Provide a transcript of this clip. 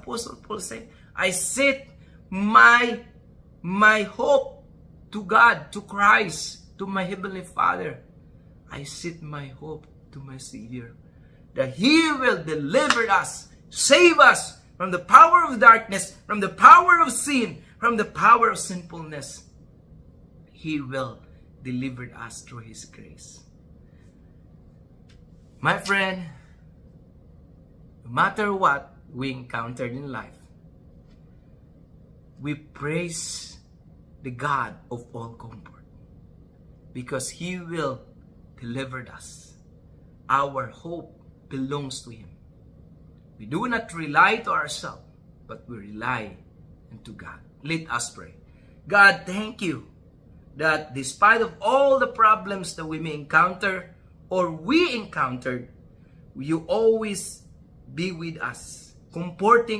Apostle Paul said, I set my hope to God, to Christ, to my Heavenly Father. I set my hope to my Savior, that He will deliver us, save us from the power of darkness, from the power of sin, from the power of sinfulness. He will deliver us through His grace. My friend, no matter what we encountered in life, we praise the God of all comfort because He will deliver us. Our hope belongs to Him. We do not rely to ourselves, but we rely into God. Let us pray. God, thank You that despite of all the problems that we may encounter or we encountered, You always be with us, comforting